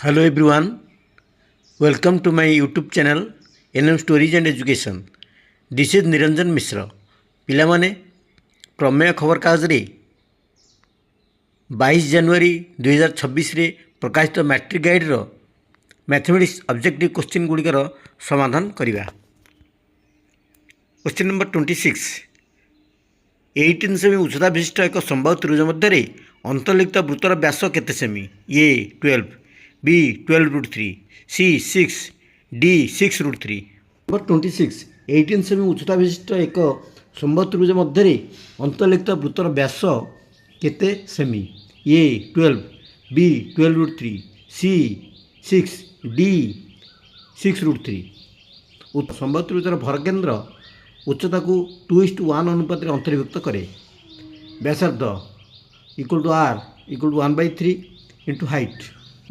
Hello everyone, welcome to my YouTube channel NM Stories and Education. This is Niranjan Mishra. ପିଲାମାନେ ପ୍ରମେୟ ଖବରକାଗଜରେ 22 ଜାନୁଆରୀ 2026ରେ ପ୍ରକାଶିତ matric ଗାଇଡ଼ର mathematics objective question ଗୁଡ଼ିକର ସମାଧାନ କରିବା। Question number 26, 18 ସେମି ଉଚ୍ଚତା ବିଶିଷ୍ଟ ଏକ ସମ୍ବାହୁ ତ୍ରିଭୁଜ ମଧ୍ୟରେ ଅନ୍ତର୍ଲିଖିତ ବୃତ୍ତର ବ୍ୟାସ କେତେ ସେମି? A 12, B 12√3, C 6, D 6√3। Number 26, 18 ସେମି ଉଚ୍ଚତା ବିଶିଷ୍ଟ ଏକ ସମ୍ବାହୁ ତ୍ରିଭୁଜ ମଧ୍ୟରେ ଅନ୍ତର୍ଲିଖିତ ବୃତ୍ତର ବ୍ୟାସ କେତେ ସେମି? A 12, B 12√3, C 6, D 6√3। ସମ୍ବାହୁ ତ୍ରିଭୁଜର ଭରକେନ୍ଦ୍ର ଉଚ୍ଚତାକୁ 2:1 ଅନୁପାତରେ ଅନ୍ତର୍ଭୁକ୍ତ କରେ। ବ୍ୟାସାର୍ଦ୍ଧ equal to R equal to 1/3 into height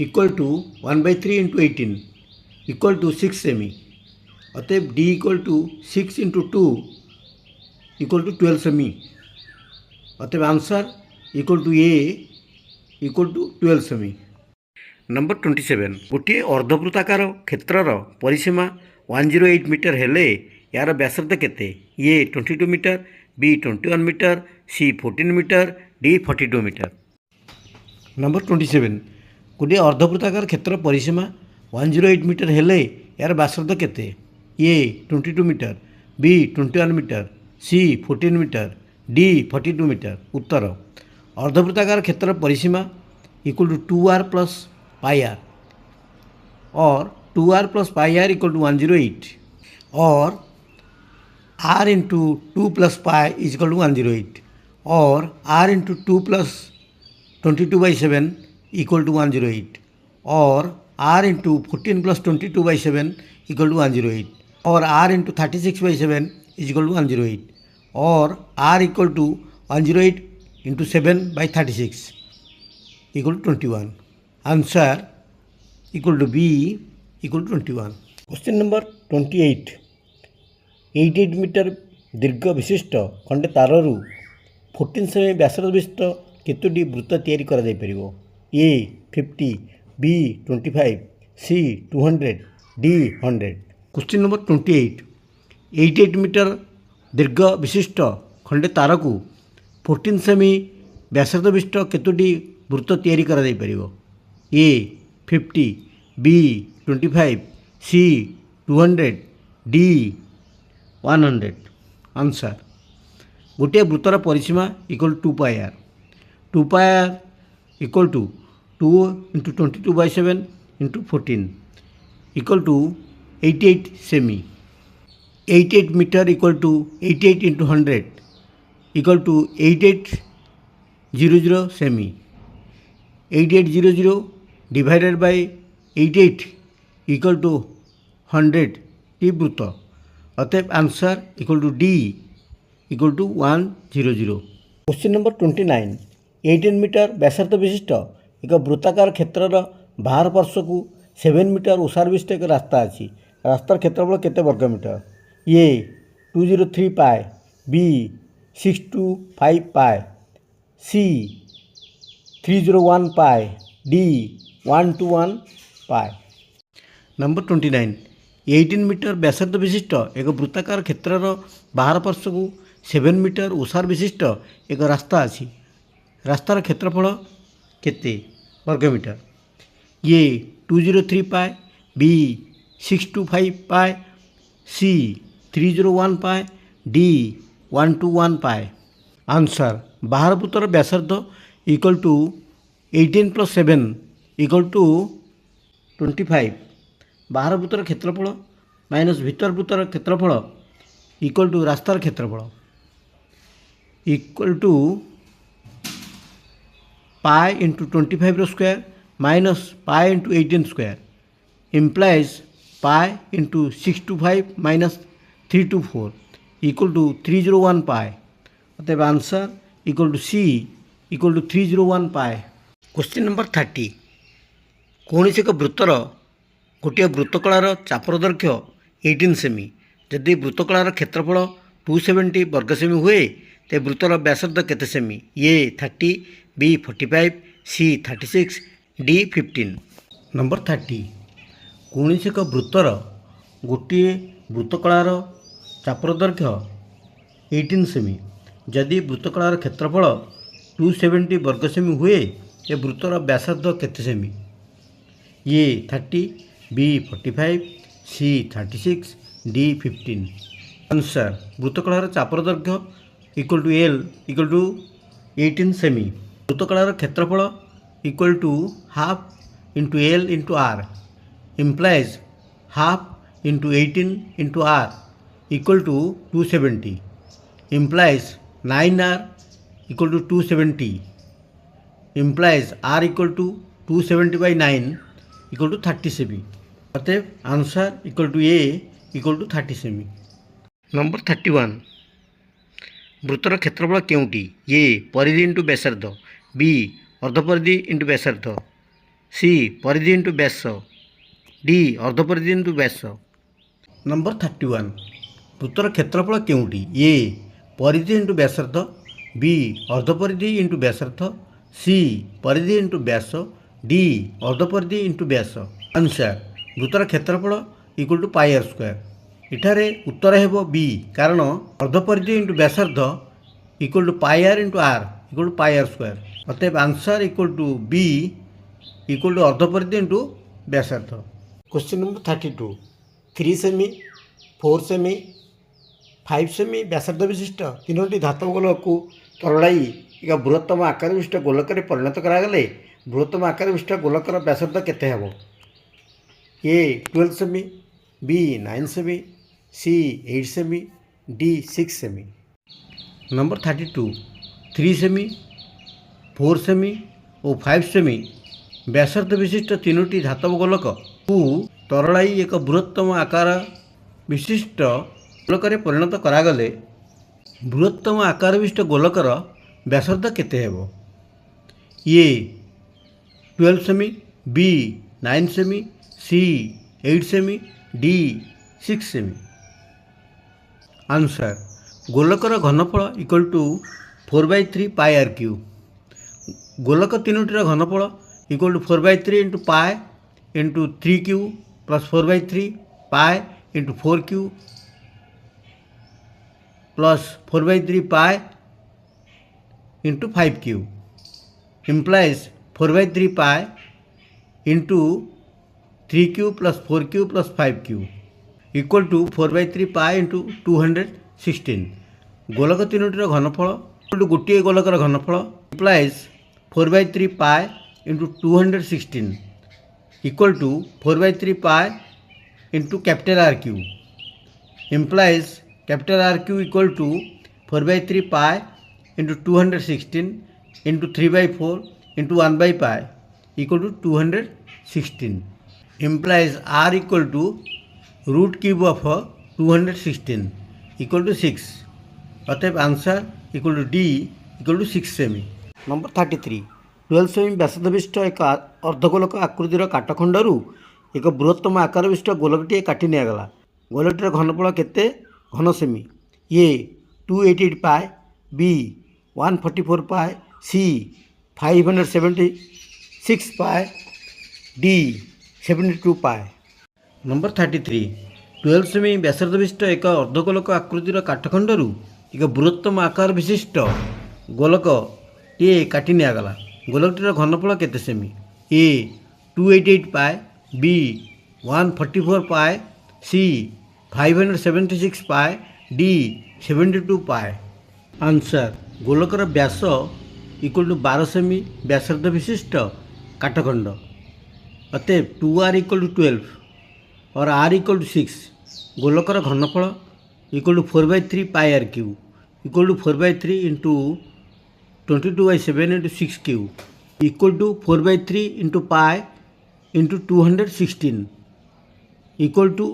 equal to 1/3 into 18 equal to 6 semi। अतएव D equal to 6 into 2 equal to 12 semi। अतएव answer equal to A equal to 12 semi। Number 27, गोटे अर्धवृत्ताकार क्षेत्रर परिसीमा 108 metre हेले यार व्यासार्ध केते? A 22 metre, B 21 metre, C 14 metre, D 42 metre. Number 27, गोटे अर्धवृत्ताकार क्षेत्र परिसीमा 108 मीटर हेले यार व्यासार्ध केते? A 22 metre, B 21 metre, C 14 metre, D 42 metre. उत्तर अर्धवृत्ताकार क्षेत्र परिसीमा equal to 2R plus pi R और 2R plus pi R equal to 108 और R into 2 plus pi is equal to 108 और R into 2 plus 22/7 equal to 108 और R into 14 plus 22/7 equal to 108 और R into 36/7 is equal to 108 और R equal to 108 into 7/36 equal to 21। Answer equal to B equal to 21। Question number 28, 88 metre दीर्घ विशिष्ट खंडे ताररू 14 semi व्यासार्ध विशिष्ट केतोटी वृत्त तैयारी करा जाय परिबो? A 50, B 25, C 200, D 100। Question number 28, 88 metre दीर्घ विशिष्ट खंडे तारकू 14 सेमी व्यासार्ध विशिष्ट केतोटी वृत्त तैयारी करा जाय परिबो? A 50, B 25, C 200, D 100। Answer गोटे वृत्तर परिसीमा equal to 2 pi R. 2 pi R equal to 2 into 22/7 into 14 equal to 88 सेमी। 88 metre equal to 88 into 100 equal to 8800 सेमी। 8800 डिवाइडेड बाय 88 इक्वल टू 100 टी वृत्त। अतएव answer equal to D equal to 100। Question number 29, 18 metre व्यासार्ध विशिष्ट एक वृत्ताकार क्षेत्रर बाहर पार्श्व को 7 मीटर ओसार विशिष्ट एक रास्ता अच्छी। रास्तार क्षेत्रफल केते वर्गमीटर? A 203 पाए, B 625 पाए, C 301 पाए, D 121 पाए। नंबर 29, 18 मीटर व्यासार्ध विशिष्ट एक वृत्ताकार क्षेत्रर बाहर पार्श्व को 7 मीटर ओसार विशिष्ट एक रास्ता अच्छी। रास्तार क्षेत्रफल केते वर्गमीटर? A 203 पाए, B 625 पाए, C 301 पाए, D 121 पाए। आंसर बाहर वृत्तर व्यासार्ध इक्वल टू 18 प्लस 7 इक्वल टू 25। बाहर वृत्तर क्षेत्रफल माइनस भीतर वृत्तर क्षेत्रफल इक्वल टू रास्तार क्षेत्रफल equal to pi into 25 square minus pi into 18 square implies pi into 625 minus 324 equal to 301 pi. अतएव answer equal to C equal to 301 pi. Question number 30, कौन एक वृत्तर गोटे वृत्तकलार चापर दैर्घ्य 18 सेमी जदि वृत्तकलार क्षेत्रफल 270 वर्ग सेमी हुए तो वृत्तर व्यासार्ध केते सेमी? A 30, B 45, C 36, D 15। Number 30 कौन एक वृत्तर गोटे वृत्तकलार चापर दैर्घ्य 18 सेमी जदि वृत्तकलार क्षेत्रफल 270 वर्ग सेमी हुए ए वृत्तर व्यासार्ध केते सेमी? A 30, B 45, C 36, D 15। Answer वृत्तकलार चापर दैर्घ्य equal to L equal to 18 सेमी। वृत्तकलार क्षेत्रफल equal to half into L into R implies half into 18 into r equal to 270 implies 9r equal to 270 implies r equal to 270 by 9 equal to 30 सेमी। अतएव answer equal to A equal to 30 सेमी। Number 31 वृत्तर क्षेत्रफल केउटी? A परिधि into व्यासार्ध, B अर्धपरिधि into व्यासार्ध, सी परिधि इंटू व्यास, डी अर्धपरिधि इंटू व्यास। नंबर 31 वृत्तर क्षेत्रफल केउटी? ए परिधि इंटू व्यासार्ध, बी अर्धपरिधि इंटू व्यासार्ध, सी परिधि इंटू व्यास, डी अर्धपरिधि इंटू व्यास। आंसर वृत्तर क्षेत्रफल equal to pi R square. इठारे उत्तर हेबो बी कारण अर्धपरिधि इंटू व्यासार्ध equal to pi R into R equal to pi R square. अतएव answer equal to B equal to अर्धपरिधि इंटू व्यासार्ध। क्वेश्चन नंबर 32 3 सेमी 4 सेमी 5 सेमी व्यासार्ध विशिष्ट तीनोटी धातव गोलक को तरलाई एक बृहत्तम आकार विशिष्ट गोलक परिणत करागले बृहत्तम आकार विशिष्ट गोलकर व्यासार्ध केते हेबो? ए 12 सेमी, बी 9 सेमी, सी 8 सेमी, डी 6 सेमी। नंबर 32 3 सेमी 4 सेमी और 5 सेमी व्यासार्ध विशिष्ट तीनोटी धातव गोलक को तरलाई एक बृहत्तम आकार विशिष्ट गोलक परिणत करागले बृहत्तम आकार विशिष्ट गोलकर व्यासार्ध केते हेबो? ए 12 सेमी, बी 9 सेमी, सी 8 सेमी, डी 6 सेमी। आंसर गोलकर घनफल equal to 4/3 pi R cube. गोलक तीनोटीर घनफल equal to 4/3 into pi into 3q plus 4/3 pi into 4q plus 4/3 pi into 5q implies 4/3 pi into 3q plus 4q plus 5q equal to 4/3 pi into 216। गोलक तीनोटीर घनफल equal to गोटे Golkar घनफल implies 4/3 pi into 216 equal to 4/3 pi into capital R cube implies capital R cube equal to 4/3 pi into 216 into 3/4 into 1/पाए equal to 216 implies R equal to root cube of 216 equal to 6। अतएव answer equal to D equal to 6 सेमी। Number 33 12 सेमी व्यासार्ध विशिष्ट एक अर्धगोलक आकृतिर काटखंडर एक बृहत्तम आकार विशिष्ट गोलकटे काटी निगला गोलकटीर घनफल केते घन सेमी? ए 288 पाए, बी 144 पाए, सी 576 पाए, डी 72 पाए। नंबर 33 12 सेमी व्यासार्ध विशिष्ट एक अर्धगोलक आकृतिर काटखंडर एक बृहत्तम आकार विशिष्ट गोलक टे काटी निगला गोलकटीर घनफल केते सेमी? ए 288 पाए, बी 144 पाए, सी 576 पाए, डी 72 पाए। आंसर गोलकर व्यास इक्वल टू 12 सेमी व्यासार्ध विशिष्ट काटखंड। अतएव 2r इक्वल टू 12 और r इक्वल टू 6। गोलकर घनफल equal to 4/3 pi R cube equal to 4/3 into 22/7 into 6q equal to 4/3 into pi into 216 equal to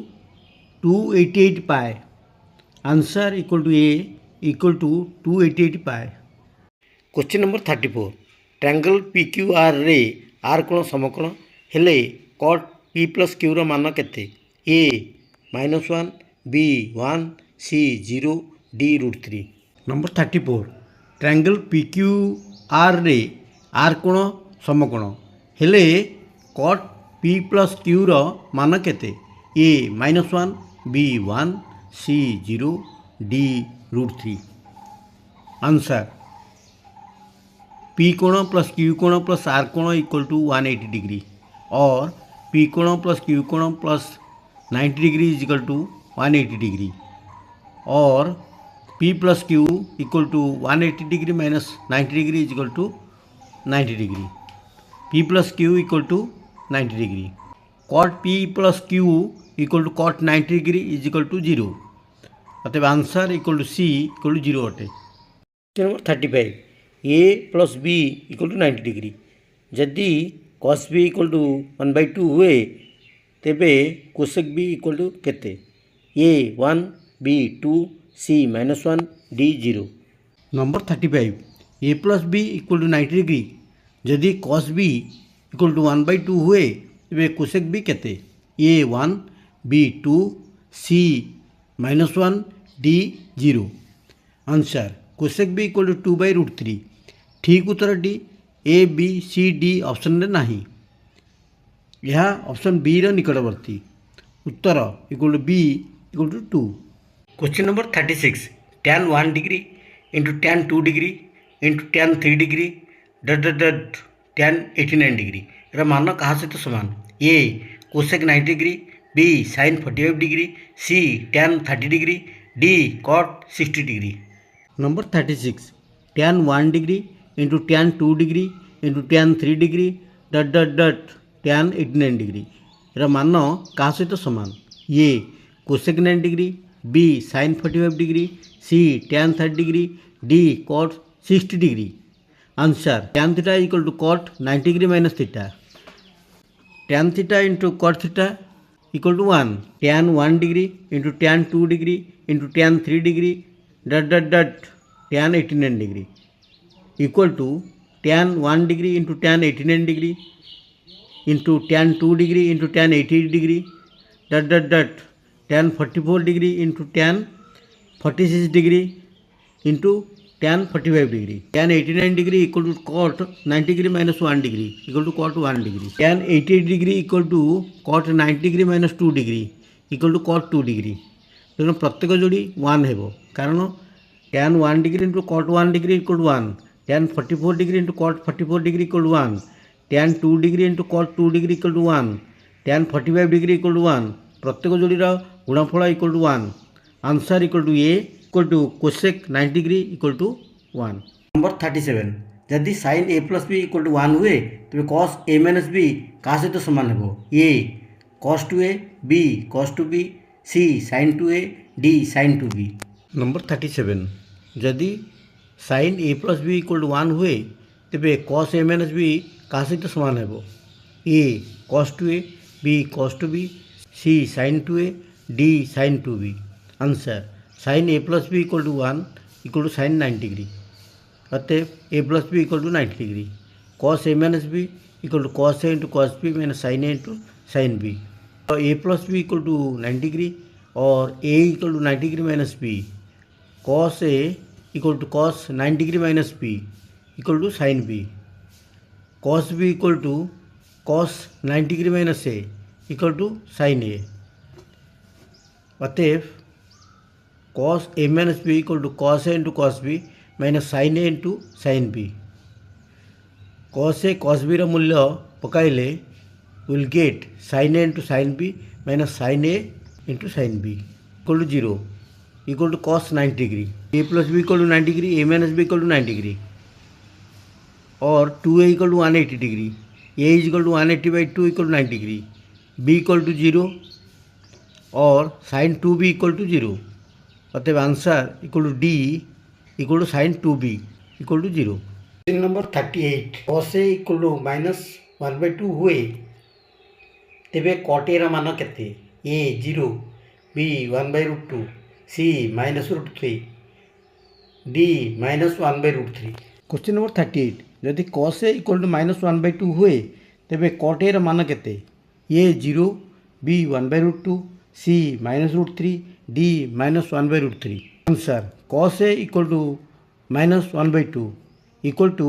288 pi. Answer equal to A equal to 288 pi. Question number 34 triangle P Q R रे R कोण समकोण हेले cot P plus Q रो मान केते? A -1, B 1, C 0, D √3। Number 34 triangle P Q R रे R कोण समकोण हेले कट पी प्लस क्यू रो मान केते A -1 B 1 C 0 D √3 answer P कोण प्लस क्यू कोण प्लस आर कोण इक्वल टू 180 डिग्री और पी कोण प्लस क्यू कोण plus 90 degree is equal to 180 degree और P plus Q equal to 180 degree minus 90 degree is equal to 90 degree P plus Q equal to 90 degree cot P plus Q equal to cot 90 degree is equal to 0 अतएव answer equal to C equal to 0 अटे। Number 35 A plus B equal to 90 degree जदि cos B equal to 1/2 हुए तेबे cosec B equal to केते A 1 B 2 C -1 D 0। Number 35 A plus B equal to 90 degree जदि cos B equal to 1/2 हुए तेबे cosec B केते A 1 B 2 C -1 D 0 answer cosec B equal to 2/√3 ठीक उत्तरटी A B C D option रे नाही यह ऑप्शन बी रो निकटवर्ती उत्तर equal to B equal to 2। Question number 36 tan 1 degree into tan 2 degree into tan 3 degree tan 89 degree एरा मान कहा सहित समान A cosec 90 degree B sin 45 degree C tan 30 degree D cot 60 degree. Number 36 tan 1 degree into tan 2 degree into tan 3 degree tan 89 degree एरा मान कहा सहित समान A cosec 90 degree B sin 45 degree C tan 30 degree D cot 60 degree answer tan theta equal to cot 90 degree minus theta tan theta into cot theta equal to 1 tan 1 degree into tan 2 degree into tan 3 degree tan 89 degree equal to tan 1 degree into tan 89 degree into tan 2 degree into tan 80 degree tan 44 degree into tan 46 degree into tan 45 degree tan 89 degree equal to cot 90 degree minus 1 degree equal to cot 1 degree tan 88 degree equal to cot 90 degree minus 2 degree equal to cot 2 degree तेणु प्रत्येक जोड़ी 1 हेबो कारण tan 1 degree into cot 1 degree equal to 1 tan 44 degree into cot 44 degree equal to 1 tan 2 degree into cot 2 degree equal to 1 tan 45 degree equal to 1 प्रत्येक जोड़ीर गुणफल equal to 1 answer equal to A equal to cosec 90 degree equal to 1। Number 37 जदि sin a plus B equal to 1 हुए तेज cos a minus B क्या सहित सामान हो A cos 2a B cos 2b C sin 2a D sin 2b। Number 37 जदि sin a plus B equal to 1 हुए तेज cos a माइनस बी क्या सहित सामान हो A cos 2a B cos 2b C sin 2a D sin 2b answer sin a plus B equal to 1 equal to sin 90 degree अतएव a plus B equal to 90 degree cos a minus B equal to cos a into cos b minus sin a into sin b और a plus B equal to 90 degree और a equal to 90 degree minus b cos a equal to cos 90 degree minus b equal to sin b cos b equal to cos 90 degree minus a equal to sin a अतएव cos a minus B equal to cos a into cos b minus sin a into sin b cos a cos b मूल्य पकाइले will get sin a into sin b minus sin a into sin b equal to 0 equal to cos 90 degree a plus B equal to 90 degree a minus B equal to 90 degree और 2a equal to 180 degree a is equal to 180/2 equal to 90 degree b equal to 0 और sin 2b equal to 0 अतएव answer equal to D equal to sin 2b equal to 0। Question number 38 cos a equal to -1/2 हुए तेबे cot a रा मान केते a 0 b 1/√2 c -√3 d -1/√3। Question number 38 यदि cos a equal to -1/2 हुए तेबे cot a रा मान केते a 0 b 1/√2 c -√3 d -1/√3 answer cos a equal to -1/2 equal to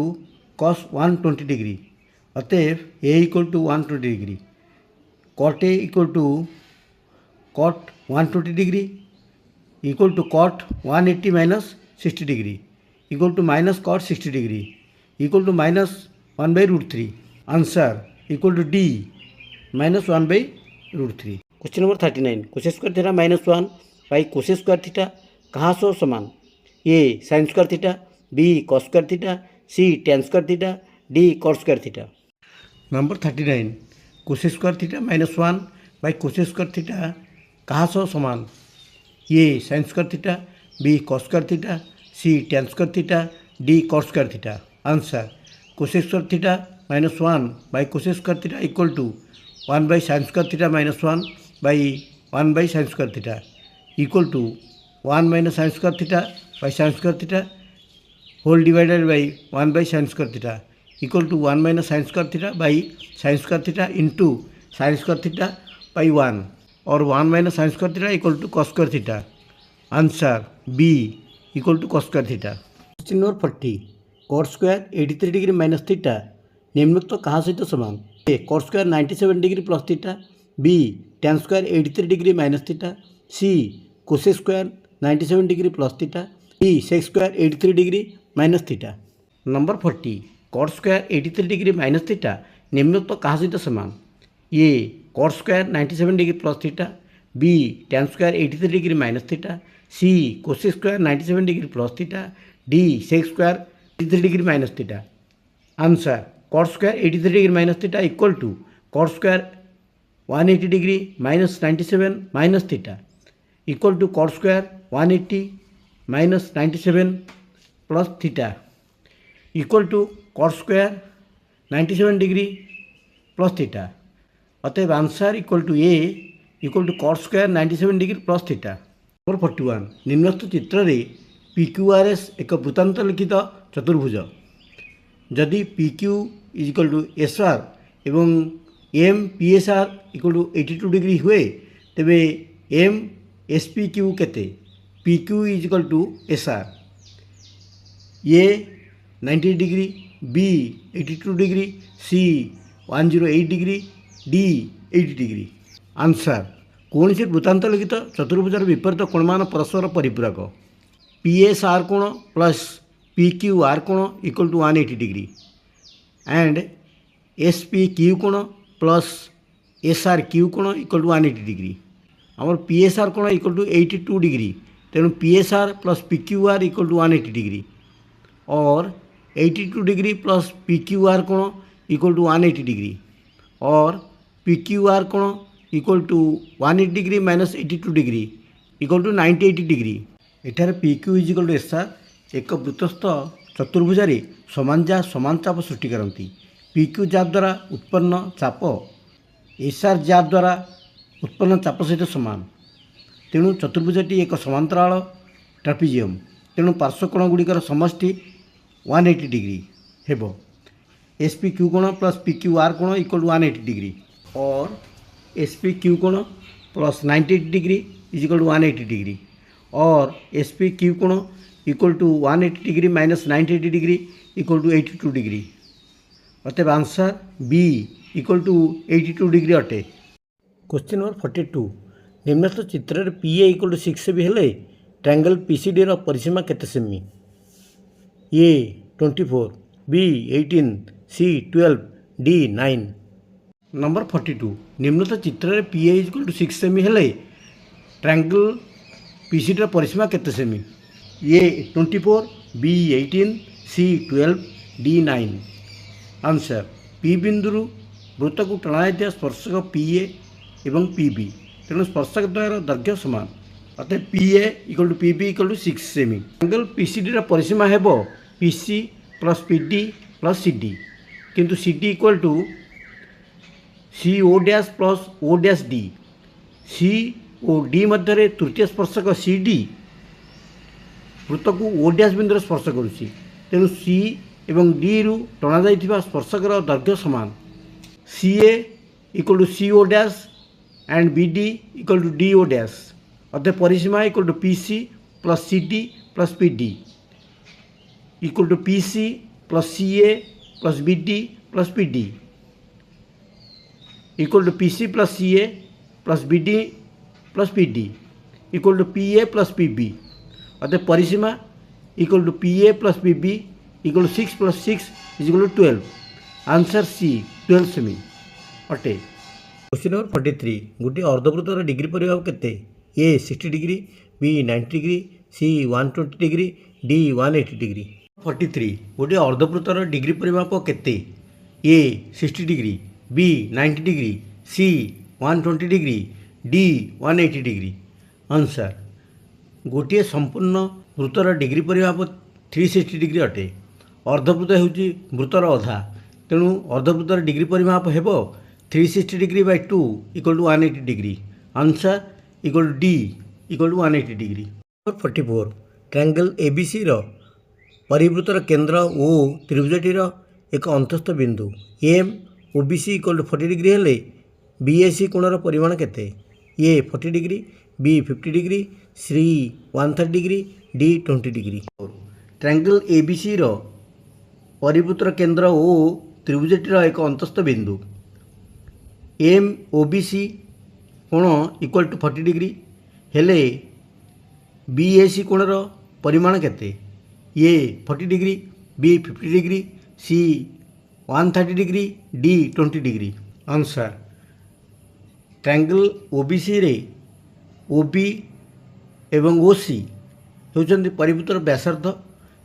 cos 120 degree अतएव a equal to 120 degree cot A equal to cot 120 degree equal to cot 180 minus 60 degree equal to minus cot 60 degree equal to minus 1 by root 3. Answer equal to D minus 1 by root 3. Question number 39. Cos square theta minus 1 by cos square theta कहाँ सो समान? ए sin square theta, B cos square theta, C tan square theta, D cot square theta. Number 39. Cos square theta minus 1 by cos square theta कहाँ सो समान? ए sin square theta, B cos square theta, C tan square theta, D cot square theta. Answer cos square theta minus 1 by cos square theta equal to 1 by sin square theta minus 1 by 1 by sin square theta equal to 1 minus sin square theta by sin square theta whole divided by 1 by sin square theta equal to 1 minus sin square theta by sin square theta into sin square theta by 1 or 1 minus sin square theta equal to cos square theta. Answer B equal to cos square theta. Question number 40. Cot square 83 degree minus theta निम्नलिखित कहाँ सहित समान? A cot square 97 degree plus theta, B tan square 83 degree minus theta, C cos square 97 degree plus theta, D sec square 83 degree minus theta. Number 40. Cot square 83 degree minus theta निम्नलिखित कहाँ सहित समान? A cot square 97 degree plus theta, B tan square 83 degree minus theta, C cos square 97 degree plus theta, D sec square 83 degree minus theta. Answer cot square 83 degree minus theta equal to cot square 180 degree minus 97 minus theta equal to cot square 180 minus 97 plus theta equal to cot square 97 degree plus theta. अतएव answer equal to A equal to cot square 97 degree plus theta. Number 41. निम्नलिखित चित्र रे PQRS एक वृत्तांत लिखित चतुर्भुज जदि PQ is equal to SR एवं M PSR equal to 82 degree हुए तेबे एम SPQ केते? PQ is equal to SR A 90 degree, B 82 degree, C 108 degree, D 80 degree. Answer कौन से वृत्तांत लिखित चतुर्भुजार विपरीत कोणमान परस्पर परिपूरक? PSR कोण प्लस PQR कोण equal to 180 degree and SPQ कोण प्लस SRQ कोण इक्वल टू 180 डिग्री. आमर PSR कोण इक्वल टू 82 डिग्री तेणु PSR plus PQR equal to 180 degree और 82 डिग्री प्लस PQR कोण इक्वल टू 180 डिग्री और PQR कोण equal to 180 degree minus 82 degree equal to 98 degree. एठार PQ is equal to SR एक वृत्तस्थ चतुर्भुजारे समान जा समान चाप सृष्टि करती. PQ जा द्वारा उत्पन्न चाप SR जा द्वारा उत्पन्न चाप सहित समान. तेणु चतुर्भुजटी एक समांतराल ट्रापिजियम. तेणु पार्श्वकोण गुड़िकर समष्टि 180 डिग्री हेब. SPQ कोण प्लस PQR कोण इक्वल टू 180 डिग्री और SPQ कोण plus 98 degree is equal to 180 degree और SPQ कोण equal to 180 degree minus 98 degree equal to 82 degree. अतएव answer B equal to 82 degree अटे. Question number 42. निम्नलिखित चित्र में PA इक्वल टू 6 सेमी हेले ट्रायंगल PCD रो परिसीमा केते सेमी? A 24, B 18, C 12, D 9. Number 42. निम्नलिखित चित्र में PA इक्वल टू 6 सेमी हेले ट्रायंगल PCD रो परिसीमा केते सेमी? A 24, B 18, C 12, D 9. Answer P बिंदु वृत्त को टणाई स्पर्शक PA एवं PB तेणु स्पर्शक द्वयर दैर्घ्य समान. अतः PA equal to PB equal to 6 सेमी. ट्रायंगल PCD रो परिसीमा हेबो PC plus PD plus CD किंतु CD equal to CO dash plus O dash D. C O D मध्य तृतीय स्पर्शक CD वृत्त को O डैश बिंदु स्पर्श करुच्ची. तेणु C एवं D रु टणा जाइथिबा स्पर्शकर दैर्घ्य समान. CA equal to CO dash and BD equal to DO dash. अतः परिसीमा equal to PC plus CD plus PD equal to PC plus CA plus BD plus PD. Equal to PC plus CA plus BD plus PD equal to PA plus PB अतः परिसीमा equal to PA plus PB equal to 6 plus 6 is equal to 12 answer C 12 सेमी अटे। Question number 43 गोटे अर्धवृत्तर degree परिमाप केते A 60 degree B 90 degree C 120 degree D 180 degree. 43 गोटे अर्धवृत्तर degree परिमाप केते A 60 degree B 90 degree C 120 degree D 180 degree answer गोटे संपूर्ण वृत्तर डिग्री परिमाप 360 डिग्री अटे। अर्धवृत्त होउची वृत्तर अधा तेणु अर्धवृत्तर डिग्री परिमाप हेबो 360 degree by 2 equal to 180 degree answer equal to D equal to 180 degree. 44 triangle ABC रो परिवृत्तर केंद्र O त्रिभुजटीर एक अंतस्थ बिंदु M OBC equal to 40 degree हेले BAC कोणर परिमाण केते A 40 degree B 50 degree C 130 degree D 20 degree. Triangle ABC रो परिवृत्तर केंद्र O त्रिभुजटीर एक अंतस्थ बिंदु एम OBC कोण इक्वल टू 40 डिग्री हेले BAC कोणर परिमाण केते A 40 degree B 50 degree C 130 degree D 20 degree answer triangle OBC रे OB एवं OC होउछन्ति परिवृत्तर व्यासार्ध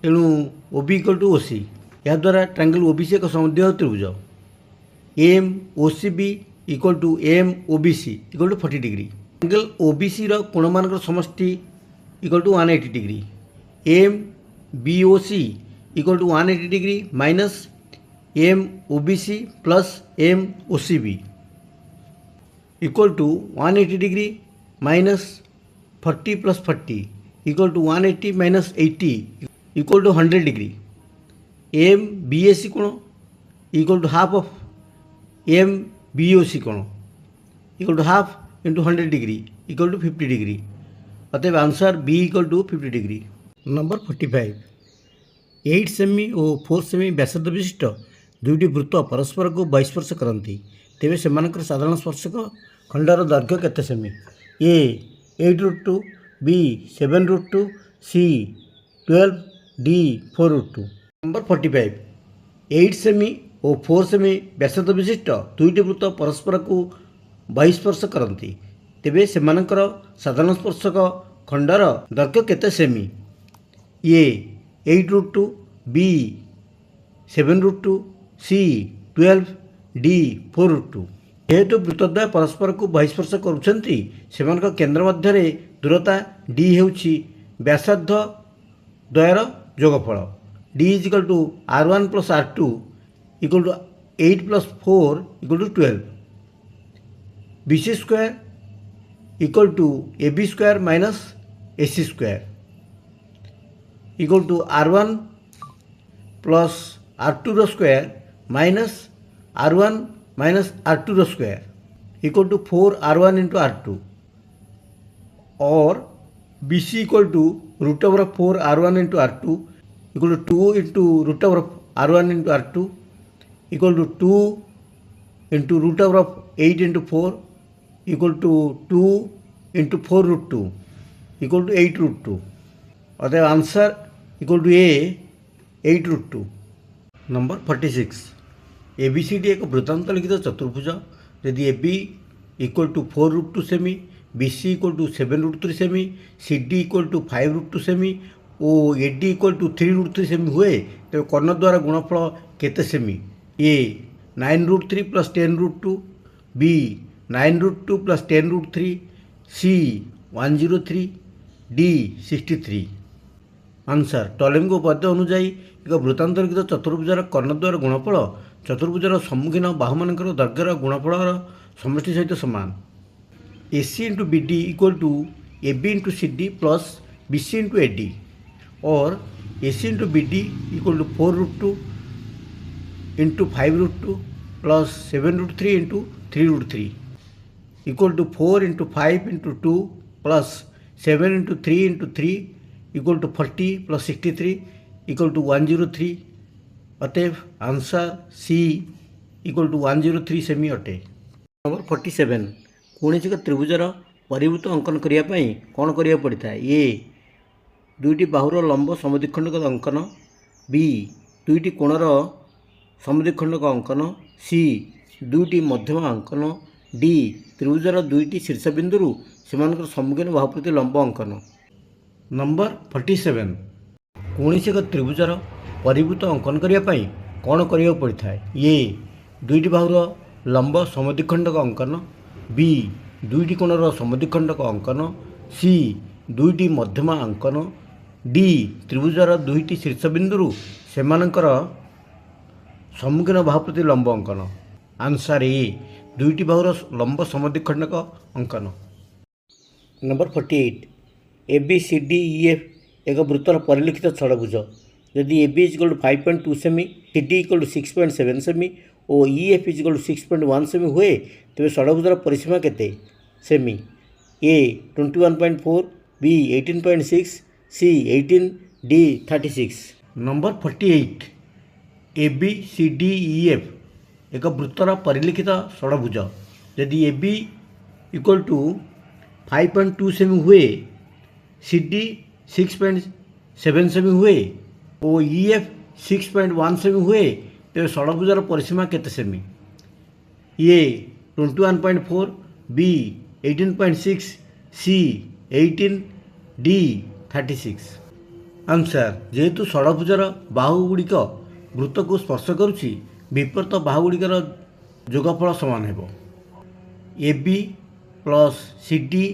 तेणु OB इक्वल टू OC याद्वारा ट्रायंगल OBC एक समद्विबाहु त्रिभुज M OCB equal to M OBC equal to 40 degree. Triangle OBC रो कोण मानकर समष्टि equal to 180 degree M BOC equal to 180 degree minus M OBC plus M OCB equal to 180 degree minus 40 plus 40 equal to 180 minus 80 equal to 100 degree M BAC कोण equal to half of M BOC कोण equal to half into 100 degree equal to 50 degree अतएव answer B equal to 50 degree. Number 45 8 सेमी और 4 semi व्यासार्ध विशिष्ट दुईटी वृत्त परस्पर को बहिस्पर्श करती तेरे से साधारण स्पर्शक खंडर दैर्घ्य केते सेमी A 8√2 B 7√2 C 12 D 4√2। Number 45 8 सेमी और 4 सेमी व्यासार्ध विशिष्ट दुईटी वृत्त परस्पर को बहिस्पर्श करती तेबे सेमानकर साधारण स्पर्शक खंडर दैर्घ्य केते सेमी A 8√2 B 7√2 C 12 D 4√2। जेहेतु वृत्तद्वय परस्पर को बहिस्पर्श करुछन्ति सेमानक केंद्र मध्य दूरता D हेउछि व्यासार्ध द्वयर जोगफल D is equal to R1 plus R2 equal to 8 plus 4 equal to 12 BC square equal to AB square minus AC square equal to R1 plus R2 रो square minus R1 minus R2 रो square equal to 4 R1 into R2 और BC equal to root over 4 R1 into R2 equal to 2 into root over R1 into R2 equal to 2 into root over 8 into 4 equal to 2 into 4 root 2 equal to 8 root 2 अतः answer equal to A 8 root 2। Number 46 ABCD एक वृत्तांत लिखित चतुर्भुज यदि AB equal to 4 root 2 सेमी BC equal to 7 root 3 सेमी CD equal to 5 root 2 सेमी और AD इक्वल टू 3 रूट 3 सेमी हुए तो कर्ण द्वारा गुणफल केते सेमी A 9 root 3 plus 10 root 2 B 9 root 2 प्लस 10 root 3 C 103 D 63। Answer Ptolemy उपपाद्य अनुजाई एक वृत्तांत लिखित चतुर्भुजार कर्णद्वार गुणफल चतुर्भुजार सम्मुखीन बाहुमानकर दैर्घ्यर गुणफलर समष्टि सहित सामान AC into BD equal to AB into CD plus BC into AD और AC into BD equal to 4 root 2 into 5 root 2 plus 7 root 3 into 3 root 3 equal to 4 into 5 into 2 plus 7 into 3 into 3 equal to 40 plus 63 equal to 103 अतएव answer C equal to 103 सेमी अटे। Number 47 कौन एक त्रिभुजर परिवृत्त अंकन करने कौन करा पड़ता है। ए दुईटी बाहुर लंब समद्विखंडक अंकन, बी दुईटी कोणर समद्विखंडक अंकन, सी दुईटी मध्यम अंकन, डी त्रिभुजर दुईटी शीर्षबिंदु से सम्मुखीन बाहु प्रति लंब अंकन। नंबर 47 कौन एक त्रिभुजर परिवृत्त अंकन करने कौन करा पड़ता है। ए दुईटी बाहुर लंब समद्विखंडक अंकन, बी दुईटी कोणर समद्विखंडक अंकन, सी दुईटी मध्यम अंकन, डी त्रिभुजर दुईटी शीर्षबिंदु से सम्मुखीन बाहु प्रति लंब अंकन। आंसर ए दुईटी बाहुर लंब समद्विखंडक अंकन। Number 48 A B C D E F एक वृत्तर परिलिखित षडभुज यदि ए बी इक्वल टू 5.2 सेमी, सी डी इक्वल टू 6.7 सेमी और ई एफ इक्वल टू 6.1 सेमी हुए तेज षडभुजर परिसीमा केते सेमी। A 21.4, B 18.6, C 18, D 36। Number 48 A B C D E F एक वृत्तर परिलिखित षडभुज यदि ए बी इक्वल टू 5.2 सेमी हुए, सी डी 6.7 सेमी हुए और ई एफ 6.1 सेमी हुए तेज षडभुजर परिसीमा केते सेमी। A 21.4, B 18.6, C 18, D 36। Answer जेहेतु षडभुजर बाहुगुड़िक वृत्त को स्पर्श करुच्ची विपरीत बाहुगुड़िकर जोगफल समान हेबो। A B plus C D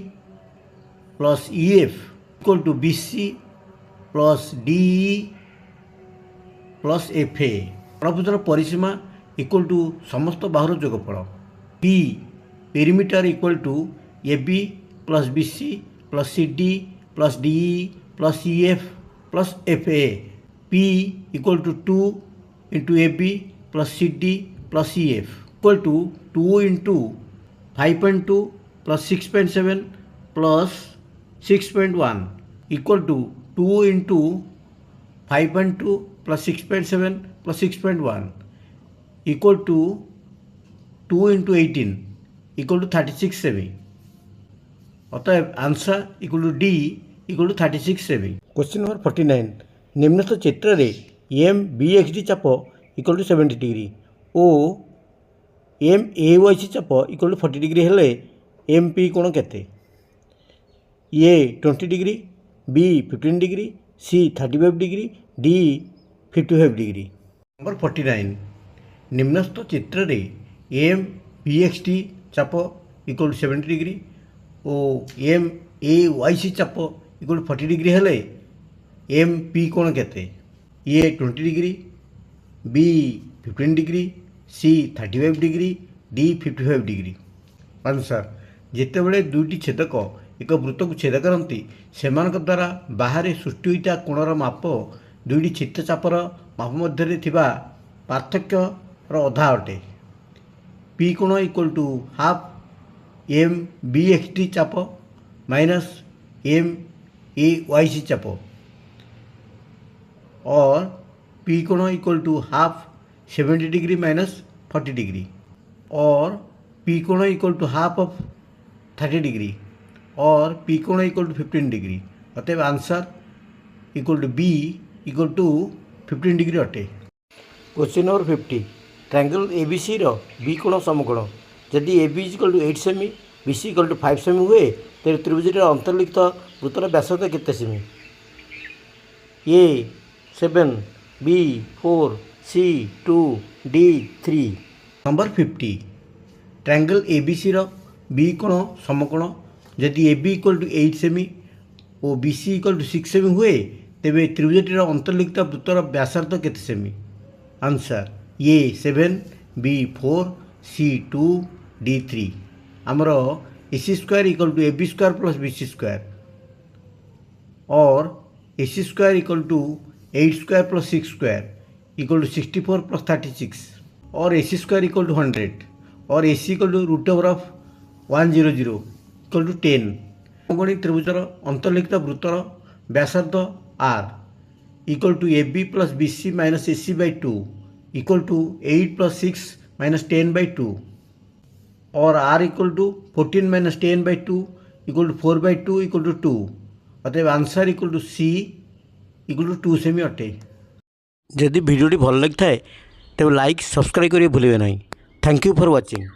plus E F equal to B C plus D E plus F A. षडभुजर परिसीमा इक्वल टू समस्त बाहुर जोगफल। P perimeter equal to A B plus B C plus C D plus D E plus E F plus F A. P equal to 2 into A B plus C D plus E F equal to 2 into 5.2 plus 6.7 plus 6.1 equal to 2 into 5.2 plus 6.7 plus 6.1 equal to 2 into 18 equal to 36 सेमी। अतएव answer equal to D equal to 36 सेमी। Question number 49 निम्नस्थ चित्र रे M B X D चाप equal to 70 degree ओ M A Y C चाप equal to 40 degree हेले एम पी कोण केते। A 20 degree, B 15 degree, C 35 degree, D 55 degree. Number 49 निम्नस्थ चित्र रे एम बी एक्स डी चाप इक्वल टू 70 डिग्री और एम ए वाई सी चाप इक्वल टू 40 डिग्री हेले एम पी कोण केते। A 20 degree, B 15 degree, C 35 degree, D 55 degree. Answer जितेबले दुईटी छेदक एक वृत्त को छेद करती से द्वारा बाहर सृष्टि होता कोणर माप दुईटी छित्तचापर माप मध्य थिबा पार्थक्यर अधा अटे। पी कोण equal to half M B X D चाप minus M A Y C चाप और पी कोण equal to half 70 degree minus 40 degree और पी कोण equal to half of 30 degree और पी कोण इक्वल टू 15 डिग्री। अतएव answer equal to B equal to 15 degree अटे। Question number 50 triangle A B C रो बी कोण समकोण यदि ए बी इक्वल टू 8 सेमी, बी सी इक्वल टू 5 सेमी हुए तेरे त्रिभुजर अंतर्लिखित वृत्तर व्यासार्ध केते सेमी। A 7, B 4, C 2, D 3। Number 50 triangle A B C रो बी कोण समकोण यदि ए बी इक्वल टू 8 सेमी और बी सी इक्वल टू 6 सेमी हुए तेबे त्रिभुजटीर अंतर्लिखित वृत्तर व्यासार्ध केते सेमी। Answer A 7, B 4, C 2, D 3। आमर A C square equal to A B square plus B C square और A C square equal to 8 square plus 6 square equal to 64 plus 36 और A C square equal to 100 और A C equal to root over of 100 equal to 10। समकोणी त्रिभुजर अंतर्लिखित वृत्तर व्यासार्ध R equal to A B plus B C minus A C by 2 equal to 8 plus 6 minus 10 by 2 और r equal to 14 minus 10/2 equal to 4/2 equal to 2 अतएव answer equal to C equal to 2 सेमी अटे। जदि भिडियोटी भल लगी थाए तेज like subscribe करिए भूलिए नहीं। Thank you for watching.